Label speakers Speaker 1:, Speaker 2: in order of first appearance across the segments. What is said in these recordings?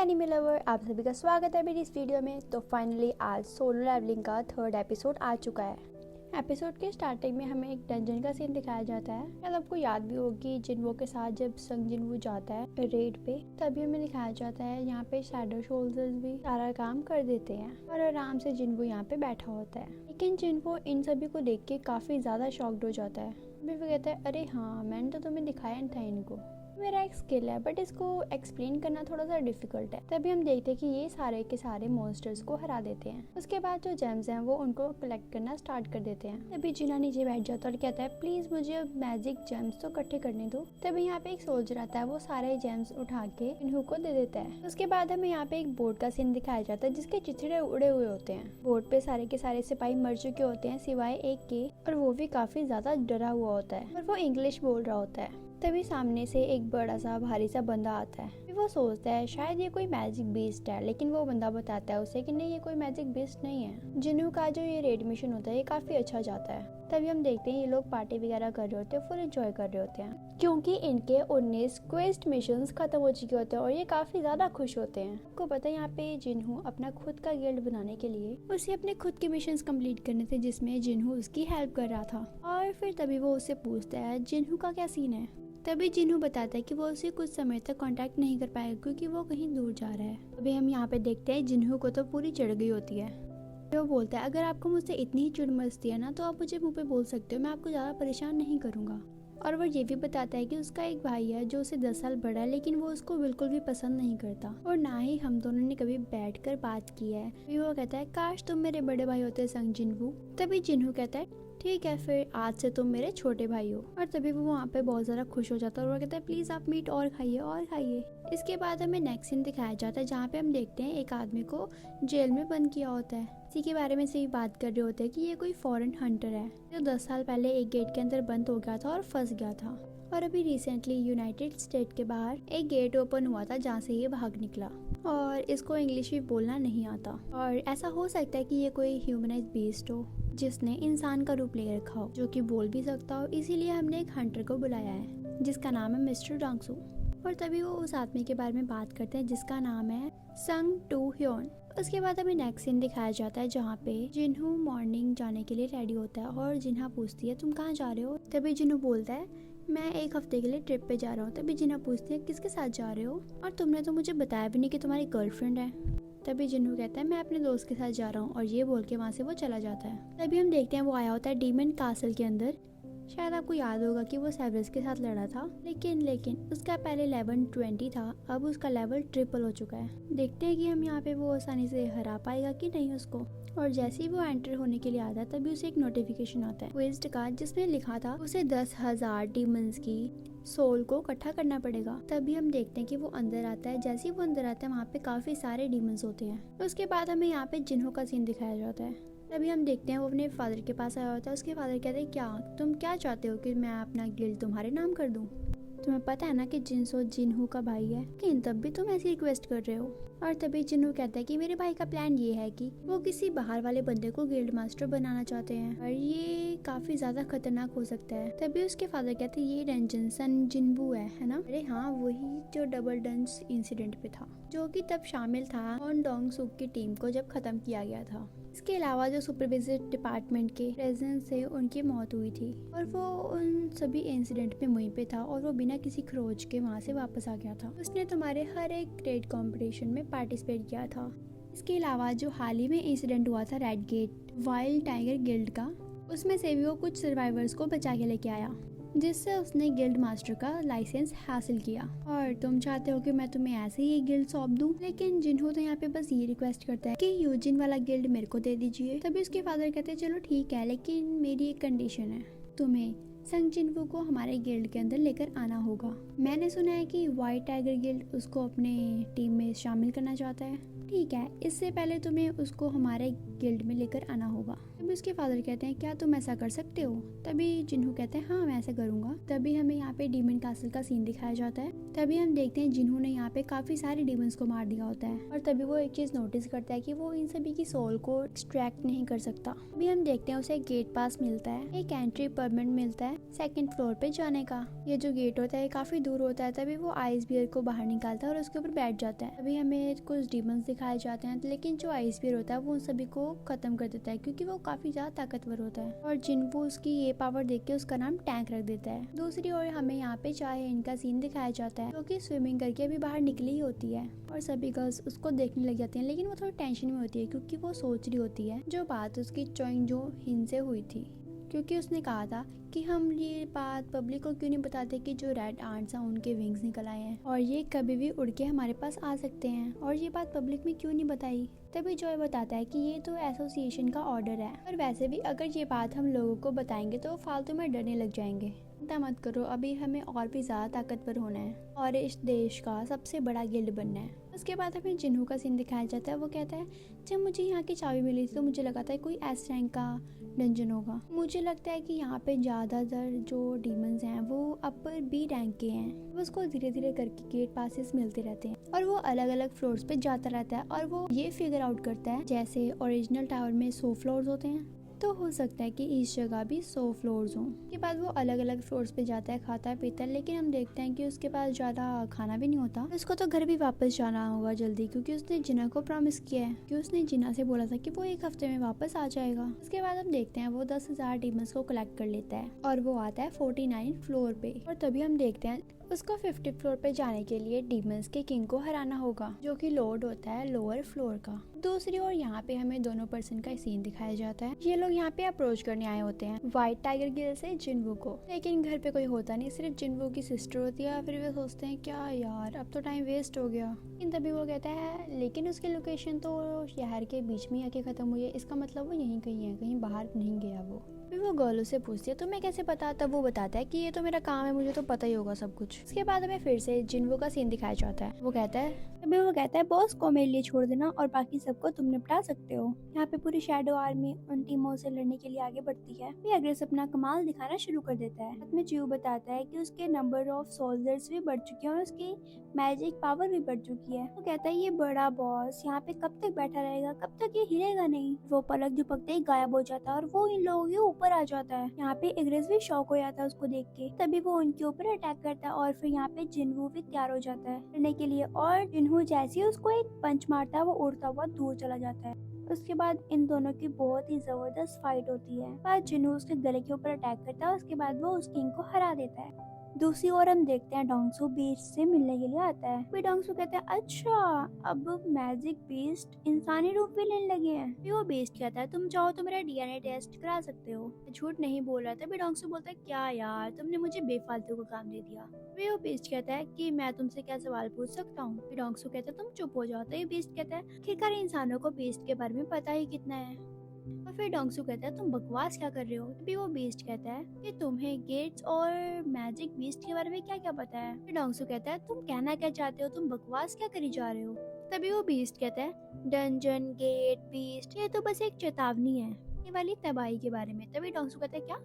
Speaker 1: Anime lover, आप सभी का स्वागत है मेरी इस वीडियो में। तो फाइनली आज सोलो लेवलिंग का 3rd एपिसोड आ चुका है। एपिसोड के स्टार्टिंग में हमें एक डंजन का सीन दिखाया जाता है। शायद आपको याद भी होगी जिन्वो के साथ जब संग जिन्वो जाता है रेड पे, तभी हमें दिखाया जाता है यहाँ पे शैडो शोल्जर्स भी सारा काम कर देते हैं और आराम से जिन्वो यहाँ पे बैठा होता है। लेकिन जिन्वो इन सभी को देख के काफी ज्यादा शॉक्ड हो जाता है। फिर वो कहता है, अरे हाँ, मैंने तो तुम्हें दिखाया नहीं था इनको, मेरा एक स्किल है बट इसको एक्सप्लेन करना थोड़ा सा डिफिकल्ट है। तभी हम देखते हैं कि ये सारे के सारे मॉन्स्टर्स को हरा देते हैं। उसके बाद जो जेम्स हैं वो उनको कलेक्ट करना स्टार्ट कर देते हैं। तभी जिना नीचे बैठ जाता है और कहता है, प्लीज मुझे अब मैजिक जेम्स तो इकट्ठे करने दो। तभी यहाँ पे एक सोल्जर आता है, वो सारे जेम्स उठा के इन्हू को दे देता है। उसके बाद हमें यहाँ पे एक बोट का सीन दिखाया जाता है जिसके चिथड़े उड़े हुए होते हैं। बोट पे सारे के सारे सिपाही मर चुके होते हैं सिवाय एक के, और वो भी काफी ज्यादा डरा हुआ होता है और वो इंग्लिश बोल रहा होता है। तभी सामने से एक बड़ा सा भारी सा बंदा आता है। वो सोचता है शायद ये कोई मैजिक बीस्ट है, लेकिन वो बंदा बताता है उसे कि नहीं, ये कोई मैजिक बीस्ट नहीं है। जिन्हू का जो ये रेड मिशन होता है ये काफी अच्छा जाता है। तभी हम देखते हैं ये लोग पार्टी वगैरह कर रहे होते हैं, फुल एंजॉय कर रहे होते हैं क्योंकि इनके 19 क्वेस्ट मिशंस खत्म हो चुके होते हैं और ये काफी ज्यादा खुश होते हैं। आपको पता है यहाँ पे जिन्हू अपना खुद का गिल्ड बनाने के लिए उसे अपने खुद के मिशंस कंप्लीट करने थे जिसमें जिन्हू उसकी हेल्प कर रहा था। और फिर तभी वो उससे पूछता है जिन्हू का क्या सीन है। तभी जिन्हू बताता है कि वो उसे कुछ समय तक कांटेक्ट नहीं कर पाएगा क्योंकि वो कहीं दूर जा रहा है। अभी हम यहाँ पे देखते हैं जिन्हू को तो पूरी चढ़ गई होती है। वो बोलता है, अगर आपको मुझसे इतनी ही चिढ़ मचती है ना तो आप मुझे मुंह पे बोल सकते हो, मैं आपको ज्यादा परेशान नहीं करूंगा। और वो ये भी बताता है कि उसका एक भाई है जो उसे 10 साल बड़ा है, लेकिन वो उसको बिल्कुल भी पसंद नहीं करता और ना ही हम दोनों ने कभी बैठकर बात की है। वो कहता है, काश तुम मेरे बड़े भाई होते संग जिन्हू। तभी जिन्हू कहता है, ठीक है, फिर आज से तुम मेरे छोटे भाई हो। और तभी वो वहाँ पे बहुत ज्यादा खुश हो जाता है और वो कहता है, प्लीज आप मीट और खाइए और खाइए। इसके बाद हमें नेक्स्ट सीन दिखाया जाता है जहाँ पे हम देखते हैं एक आदमी को जेल में बंद किया होता है। इसी के बारे में से बात कर रहे होते हैं कि ये कोई फॉरेन हंटर है जो 10 साल पहले एक गेट के अंदर बंद हो गया था और फंस गया था। और अभी रिसेंटली यूनाइटेड स्टेट के बाहर एक गेट ओपन हुआ था जहाँ से ये भाग निकला और इसको इंग्लिश भी बोलना नहीं आता। और ऐसा हो सकता है कि ये कोई ह्यूमनाइज्ड बीस्ट हो जिसने इंसान का रूप ले रखा हो, जो कि बोल भी सकता हो। इसीलिए हमने एक हंटर को बुलाया है जिसका नाम है मिस्टर डांगसू। और तभी वो उस आदमी के बारे में बात करते हैं जिसका नाम है संग टू ह्योन। उसके बाद हमें नेक्स्ट सीन दिखाया जाता है जहाँ पे जिन्हू मॉर्निंग जाने के लिए रेडी होता है और जिन्हा पूछती है, तुम कहाँ जा रहे हो। तभी जिन्हू बोलता है, मैं एक हफ्ते के लिए ट्रिप पे जा रहा हूँ। तभी जिन्हा पूछती है, किसके साथ जा रहे हो, और तुमने तो मुझे बताया भी नहीं कि तुम्हारी गर्लफ्रेंड है। तभी जिन्हू कहता है, मैं अपने दोस्त के साथ जा रहा हूँ, और ये बोल के वहाँ से वो चला जाता है। तभी हम देखते हैं वो आया होता है डीमन कासल के अंदर। शायद आपको याद होगा कि वो सेवरस के साथ लड़ा था, लेकिन उसका पहले लेवल 20 था, अब उसका लेवल ट्रिपल हो चुका है। देखते हैं कि हम यहाँ पे वो आसानी से हरा पाएगा कि नहीं उसको। और जैसे ही वो एंटर होने के लिए आता है तभी उसे एक नोटिफिकेशन आता है क्वेस्ट का जिसमें लिखा था उसे 10,000 डीमंस की सोल को इकट्ठा करना पड़ेगा। तभी हम देखते हैं कि वो अंदर आता है। जैसे ही वो अंदर आता है वहाँ पे काफी सारे डीमंस होते हैं। उसके बाद हमें यहाँ पे जिन्हों का सीन दिखाया जाता है। तभी हम देखते हैं वो अपने फादर के पास आया होता है। उसके फादर कहते हैं, क्या तुम क्या चाहते हो कि मैं अपना गिल्ड तुम्हारे नाम कर दूं? तुम्हें पता है ना कि जिनसो जिन्हू का भाई है, लेकिन तब भी तुम ऐसी रिक्वेस्ट कर रहे हो। और तभी जिन्हू कहता है कि मेरे भाई का प्लान ये है कि वो किसी बाहर वाले बंदे को गिल्ड मास्टर बनाना चाहते हैं और ये काफी ज्यादा खतरनाक हो सकता है। तभी उसके फादर कहते हैं, ये डंजन सन जिन्बू है ना? अरे हाँ, वही जो डबल डंस इंसिडेंट पे था, जो कि तब शामिल था ऑन डोंग सुक की टीम को जब खत्म किया गया था। इसके अलावा जो सुपरवाइजर डिपार्टमेंट के प्रेजेंस से उनकी मौत हुई थी और वो उन सभी इंसिडेंट में वहीं पे था और वो बिना किसी खरोच के वहाँ से वापस आ गया था। उसने तुम्हारे हर एक ग्रेड कंपटीशन में पार्टिसिपेट किया था। इसके अलावा जो हाल ही में इंसिडेंट हुआ था red gate wild tiger guild का, उसमें से भी वो कुछ सर्वाइवर्स को बचा के लेके आया जिससे उसने गिल्ड मास्टर का लाइसेंस हासिल किया। और तुम चाहते हो कि मैं तुम्हें ऐसे ही गिल्ड सौंप दूं, लेकिन जिन्हों तो यहाँ पे बस ये रिक्वेस्ट करता है कि यूजिन वाला गिल्ड मेरे को दे दीजिए। तभी उसके फादर कहते हैं, चलो ठीक है, लेकिन मेरी एक कंडीशन है, तुम्हें संग जिन्हू को हमारे गिल्ड के अंदर लेकर आना होगा। मैंने सुना है कि व्हाइट टाइगर गिल्ड उसको अपने टीम में शामिल करना चाहता है। ठीक है, इससे पहले तुम्हें उसको हमारे गिल्ड में लेकर आना होगा। तभी उसके फादर कहते हैं, क्या तुम ऐसा कर सकते हो? तभी जिन्हू कहते हैं, हाँ मैं ऐसा करूंगा। तभी हमें यहाँ पे डीमन कासल का सीन दिखाया जाता है। तभी हम देखते हैं जिन्हू ने यहाँ पे काफी सारे डीमंस को मार दिया होता है और तभी वो एक चीज नोटिस करता है कि वो इन सभी की सोल को एक्सट्रैक्ट नहीं कर सकता। अभी हम देखते हैं उसे एक गेट पास मिलता है, एक एंट्री परमिट मिलता है है सेकंड फ्लोर पे जाने का। ये जो गेट होता है काफी दूर होता है, तभी वो आइस बियर को बाहर निकालता है और उसके ऊपर बैठ जाता है। अभी हमें कुछ डीमंस दिखाए जाते हैं, लेकिन जो आइस बियर होता है वो उन सभी को खत्म कर देता है क्योंकि वो काफी ज्यादा ताकतवर होता है। और जिन्वू उसकी ये पावर देख के उसका नाम टैंक रख देता है। दूसरी ओर हमें यहाँ पे चाहे इनका सीन दिखाया जाता है, जो कि स्विमिंग करके अभी बाहर निकली ही होती है और सभी गर्ल्स उसको देखने लग जाती हैं, लेकिन वो थोड़ी टेंशन में होती है क्योंकि वो सोच रही होती है जो बात उसकी चोइंग जो हिन से हुई थी, क्योंकि उसने कहा था कि हम ये बात पब्लिक को क्यों नहीं बताते कि जो रेड आंट्स हैं उनके विंग्स निकल आए हैं और ये कभी भी उड़ के हमारे पास आ सकते हैं, और ये बात पब्लिक में क्यों नहीं बताई। तभी जॉय बताता है कि ये तो एसोसिएशन का ऑर्डर है, और वैसे भी अगर ये बात हम लोगों को बताएंगे तो फालतू में डरने लग जाएंगे। चिंता मत करो, अभी हमें और भी ज्यादा ताकतवर होना है और इस देश का सबसे बड़ा गिल्ड बनना है। उसके बाद हमें जिन्हू का सीन दिखाया जाता है। वो कहता है जब मुझे यहाँ की चाबी मिली थी तो मुझे लगा था कोई एस रैंक का डंजन होगा। मुझे लगता है कि यहाँ पे ज्यादातर जो डीमंस हैं वो अपर बी रैंक के हैं। उसको धीरे धीरे करके गेट पासेस मिलते रहते हैं और वो अलग अलग फ्लोर्स पे जाता रहता है और वो ये फिगर आउट करता है जैसे ओरिजिनल टावर में 100 फ्लोर्स होते हैं तो हो सकता है कि इस जगह भी 100 फ्लोर्स हों। के बाद वो अलग अलग फ्लोर्स पे जाता है, खाता है पीता है, लेकिन हम देखते हैं कि उसके पास ज़्यादा खाना भी नहीं होता। उसको तो घर भी वापस जाना होगा जल्दी, क्योंकि उसने जिना को प्रॉमिस किया है कि उसने जिना से बोला था कि वो 1 हफ्ते में वापस आ जाएगा। उसके बाद हम देखते हैं वो 10,000 डीमंस को कलेक्ट कर लेता है और वो आता है 49 फ्लोर पे, और तभी हम देखते हैं उसको 50 फ्लोर पे जाने के लिए डीमंस के किंग को हराना होगा, जो कि लॉर्ड होता है लोअर फ्लोर का। दूसरी ओर यहाँ पे हमें दोनों पर्सन का सीन दिखाया जाता है। ये लोग यहाँ पे अप्रोच करने आए होते हैं व्हाइट टाइगर गिल से जिन्वू को, लेकिन घर पे कोई होता नहीं, सिर्फ जिन्वू की सिस्टर होती है। फिर वे सोचते हैं क्या यार अब तो टाइम वेस्ट हो गया, लेकिन तभी वो कहता है लेकिन उसकी लोकेशन तो शहर के बीच में आके खत्म हुई है, इसका मतलब वो यहीं कहीं है, कहीं बाहर नहीं गया वो। फिर वो गर्ल से पूछती है तुम्हें कैसे पता, तब वो बताता है कि ये तो मेरा काम है, मुझे तो पता ही होगा सब कुछ। उसके बाद हमें फिर से जिन्वू का सीन दिखाया जाता है। वो कहता है बॉस को मेरे लिए छोड़ देना और बाकी सबको तुम निपटा सकते हो। यहाँ पे पूरी शैडो आर्मी उन टीमों से लड़ने के लिए आगे बढ़ती है। फिर एग्रेस अपना कमाल दिखाना शुरू कर देता है। साथ में च्यू बताता है कि उसके नंबर ऑफ सोल्जर्स भी बढ़ चुके हैं और उसकी मैजिक पावर भी बढ़ चुकी है। वो कहता है ये बड़ा बॉस यहाँ पे कब तक बैठा रहेगा, कब तक ये हिलेगा नहीं। वो पलक झपकते ही गायब हो जाता है और वो इन लोगों के ऊपर आ जाता है। यहाँ पे एग्रेस भी शॉक हो जाता है उसको देख के, तभी वो उनके ऊपर अटैक करता है और फिर यहाँ पे जिन्हू भी तैयार हो जाता है लड़ने के लिए, और जिन्हू जैसे ही उसको एक पंच मारता है वो उड़ता हुआ दूर चला जाता है। उसके बाद इन दोनों की बहुत ही जबरदस्त फाइट होती है। बाद जिन्हू उसके गले के ऊपर अटैक करता है, उसके बाद वो उस किंग को हरा देता है। दूसरी ओर हम देखते हैं डोंगसू बीस्ट से मिलने के लिए आता है। फिर डोंगसू कहता है अच्छा अब मैजिक बीस्ट इंसानी रूप भी लेने लगे हैं। फिर वो बीस्ट कहता है तुम चाहो तो मेरा डीएनए टेस्ट करा सकते हो। झूठ नहीं बोल रहा था। फिर डोंगसू बोलता है क्या यार तुमने मुझे बेफालतू का काम दे दिया। फिर वो बीस्ट कहता है कि मैं तुमसे क्या सवाल पूछ सकता हूँ। फिर डोंगसू कहता है तुम चुप हो जाओ। तो ये बीस्ट कहता है आखिरकार इंसानों को बीस्ट के बारे में पता ही कितना है। और फिर डोंगसू कहता है तुम बकवास क्या कर रहे हो। तभी वो बीस्ट कहता है कि तुम्हें गेट्स और मैजिक बीस्ट के बारे में क्या क्या पता है। फिर डोंगसू कहता है तुम कहना क्या चाहते हो, तुम बकवास क्या करी जा रहे हो। तभी वो बीस्ट कहता है डंजन गेट बीस्ट ये तो बस एक चेतावनी है ये वाली तबाही के बारे में। तभी डोंगसू कहता है क्या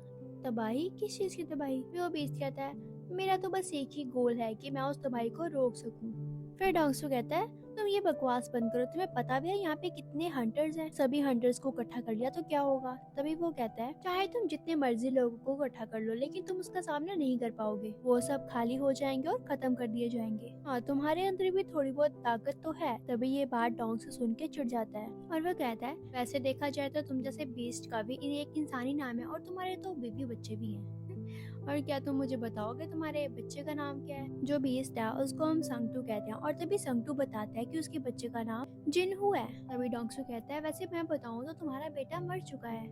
Speaker 1: तबाही, किस चीज की तबाही। फिर वो बीस्ट कहता है मेरा तो बस एक ही गोल है कि मैं उस तबाही को रोक सकूं। फिर डोंगसू कहता है तुम ये बकवास बंद करो, तुम्हें पता भी है यहाँ पे कितने हंटर्स हैं, सभी हंटर्स को इकट्ठा कर लिया तो क्या होगा। तभी वो कहता है चाहे तुम जितने मर्जी लोगों को इकट्ठा कर लो लेकिन तुम उसका सामना नहीं कर पाओगे, वो सब खाली हो जाएंगे और खत्म कर दिए जाएंगे। हाँ तुम्हारे अंदर भी थोड़ी बहुत ताकत तो है। तभी ये बात डोंगसू सुन के चिढ़ जाता है और वो कहता है वैसे देखा जाए तो तुम जैसे बीस्ट का भी एक इंसानी नाम है और तुम्हारे तो बीवी बच्चे भी हैं। और क्या तुम मुझे बताओगे तुम्हारे बच्चे का नाम क्या है। जो बीस्ट है उसको हम संगटू कहते हैं और तभी संगटू बताता है कि उसके बच्चे का नाम जिन्हू है। तभी डोंगसू कहता है वैसे मैं बताऊं तो तुम्हारा बेटा मर चुका है,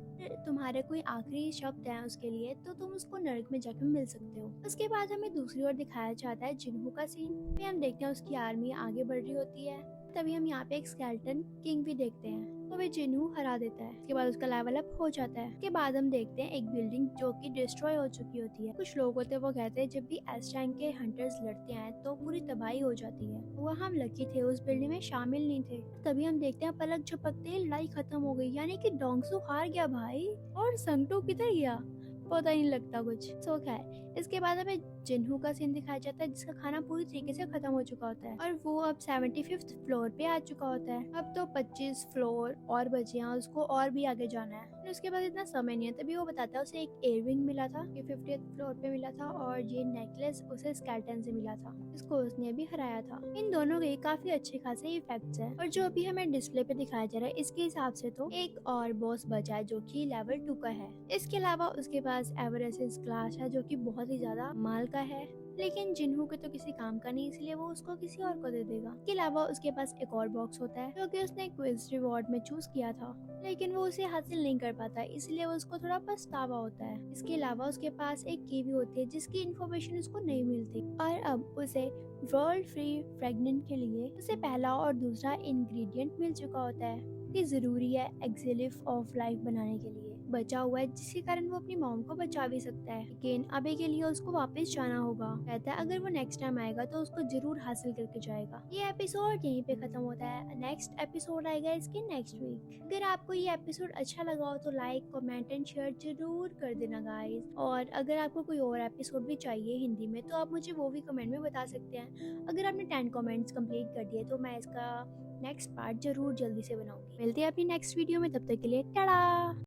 Speaker 1: तुम्हारे कोई आखिरी शब्द है उसके लिए तो तुम उसको नरक में जाकर मिल सकते हो। उसके बाद हमें दूसरी ओर दिखाया जाता है जिन्हू का सीन। फिर हम देखते हैं उसकी आर्मी आगे बढ़ रही होती है। तभी हम यहाँ पे एक स्केलेटन किंग भी देखते हैं तो वे जिन्हू हरा देता है। उसके बाद उसका लेवल अप हो जाता है। उसके बाद हम देखते हैं एक बिल्डिंग जो कि डिस्ट्रॉय हो चुकी होती है। कुछ लोग होते हैं वो कहते हैं जब भी एस रैंक के हंटर्स लड़ते हैं तो पूरी तबाही हो जाती है। वो हम लकी थे उस बिल्डिंग में शामिल नहीं थे। तभी हम देखते हैं पलक झपकते ही लड़ाई खत्म हो गई, यानी कि डोंगसू हार गया भाई। और संगटू किधर गया पता नहीं लगता कुछ। सो खैर इसके बाद हमें जिन्हू का सीन दिखाया जाता है जिसका खाना पूरी तरीके से खत्म हो चुका होता है और वो अब 75th फ्लोर पे आ चुका होता है। अब तो 25 फ्लोर और बचे हैं, उसको और भी आगे जाना है। उसके पास इतना समय नहीं है, तभी वो बताता है उसे एक एयररिंग मिला था, ये 50th फ्लोर पे मिला था और ये नेकलेस उसे स्केलेटन से मिला था, इसको उसने अभी हराया था। इन दोनों के काफी अच्छे खासे इफेक्ट्स हैं और जो अभी हमें डिस्प्ले पे दिखाया जा रहा है इसके हिसाब से तो एक और बॉस बचा है जो कि लेवल 2 का है। इसके अलावा उसके पास एवरेसिस ग्लास है जो कि बहुत ही ज्यादा माल का है, लेकिन जिन्हू के तो किसी काम का नहीं, इसलिए वो उसको किसी और को दे देगा। इसके अलावा उसके पास एक और बॉक्स होता है जो कि उसने क्विज रिवॉर्ड में चूज किया था, लेकिन वो उसे हासिल नहीं कर पाता, इसलिए उसको थोड़ा पछतावा होता है। इसके अलावा उसके पास एक की भी होती है जिसकी इन्फॉर्मेशन उसको नहीं मिलती और अब उसे वर्ल्ड फ्री फ्रेगनेंट के लिए उसे पहला और दूसरा इंग्रेडिएंट मिल चुका होता है कि जरूरी है एक्सिलिफ ऑफ लाइफ बनाने के लिए बचा हुआ है, जिसके कारण वो अपनी मॉम को बचा भी सकता है, लेकिन अभी के लिए उसको वापस जाना होगा। कहता है अगर वो नेक्स्ट टाइम आएगा तो उसको जरूर हासिल करके जाएगा। ये एपिसोड यहीं पे खत्म होता है, नेक्स्ट एपिसोड आएगा इसके नेक्स्ट वीक। अगर आपको ये एपिसोड अच्छा लगा हो तो लाइक कमेंट एंड शेयर जरूर कर देना गाइस, और अगर आपको कोई और एपिसोड भी चाहिए हिंदी में तो आप मुझे वो भी कमेंट में बता सकते हैं। अगर आपने 10 कमेंट्स कंप्लीट कर दिए तो मैं इसका नेक्स्ट पार्ट जरूर जल्दी से बनाऊंगी। मिलते हैं अपनी नेक्स्ट वीडियो में, तब तक के लिए टाटा।